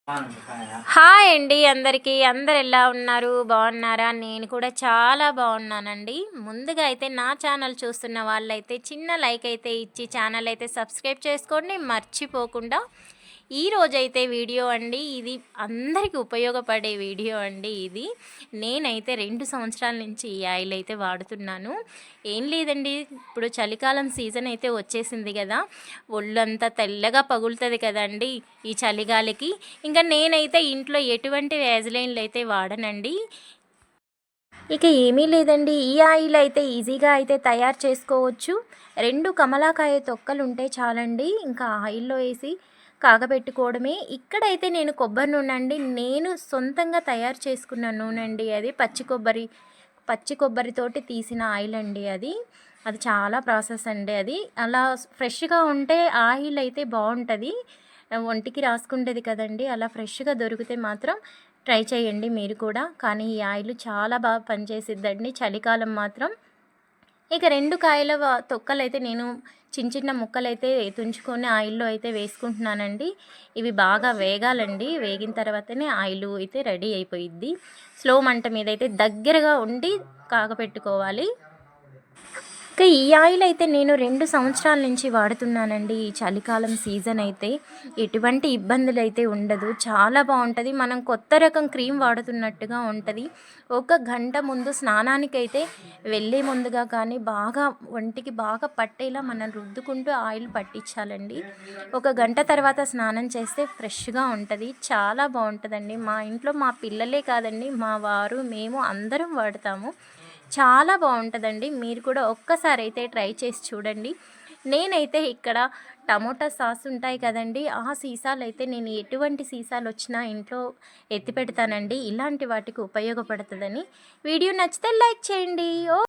Hi అండి అందరికీ. అందరు ఎలా ఉన్నారు? బాగున్నారా? నేను కూడా చాలా బాగున్నానండి. ముందుగా అయితే నా ఛానల్ చూస్తున్న వాళ్ళైతే చిన్న లైక్ అయితే ఇచ్చి ఛానల్ అయితే సబ్స్క్రైబ్ చేసుకోండి మర్చిపోకుండా. ఈరోజైతే వీడియో అండి, ఇది అందరికీ ఉపయోగపడే వీడియో అండి. ఇది నేనైతే 2 సంవత్సరాల నుంచి ఈ ఆయిల్ అయితే వాడుతున్నాను. ఏం లేదండి, ఇప్పుడు చలికాలం సీజన్ అయితే వచ్చేసింది కదా, ఒళ్ళంతా తెల్లగా పగులుతుంది కదండి ఈ చలిగాలికి. ఇంకా నేనైతే ఇంట్లో ఎటువంటి వ్యాజిలైన్లు అయితే వాడనండి. ఇక ఏమీ లేదండి, ఈ ఆయిల్ అయితే ఈజీగా అయితే తయారు చేసుకోవచ్చు. 2 కమలాకాయ తొక్కలు ఉంటే చాలండి, ఇంకా ఆయిల్లో వేసి కాగబెట్టుకోవడమే. ఇక్కడైతే నేను కొబ్బరి నూనె అండి, నేను సొంతంగా తయారు చేసుకున్న నూనె అండి. అది పచ్చి కొబ్బరితోటి తీసిన ఆయిల్ అండి. అది చాలా ప్రాసెస్ అండి. అది అలా ఫ్రెష్గా ఉంటే ఆయిల్ అయితే బాగుంటుంది, ఒంటికి రాసుకుంటుంది కదండి. అలా ఫ్రెష్గా దొరికితే మాత్రం ట్రై చేయండి మీరు కూడా. కానీ ఈ ఆయిల్ చాలా బాగా పనిచేసిద్దండి చలికాలం మాత్రం. ఇక 2 కాయల తొక్కలైతే నేను చిన్న చిన్న ముక్కలైతే తుంచుకొని ఆయిల్లో అయితే వేసుకుంటున్నానండి. ఇవి బాగా వేగాలండి, వేగిన తర్వాతనే ఆయిల్ అయితే రెడీ అయిపోయిద్ది. స్లో మంట మీద అయితే దగ్గరగా ఉండి కాగపెట్టుకోవాలి. ఇక ఈ ఆయిల్ అయితే నేను 2 సంవత్సరాల నుంచి వాడుతున్నానండి. ఈ చలికాలం సీజన్ అయితే ఎటువంటి ఇబ్బందులు అయితే ఉండదు, చాలా బాగుంటుంది. మనం కొత్త రకం క్రీమ్ వాడుతున్నట్టుగా ఉంటుంది. 1 గంట ముందు స్నానానికైతే వెళ్ళే ముందుగా కానీ బాగా ఒంటికి బాగా పట్టేలా మనం రుద్దుకుంటూ ఆయిల్ పట్టించాలండి. 1 గంట తర్వాత స్నానం చేస్తే ఫ్రెష్గా ఉంటుంది, చాలా బాగుంటుందండి. మా ఇంట్లో మా పిల్లలే కాదండి, మా వారు మేము అందరం వాడతాము. చాలా బాగుంటుందండి. మీరు కూడా ఒక్కసారి అయితే ట్రై చేసి చూడండి. నేనైతే ఇక్కడ టమోటా సాస్ ఉంటాయి కదండి, ఆ సీసాలు అయితే నేను ఎటువంటి సీసాలు వచ్చినా ఇంట్లో ఎత్తి పెడతానండి, ఇలాంటి వాటికి ఉపయోగపడుతుందని. వీడియో నచ్చితే లైక్ చేయండి.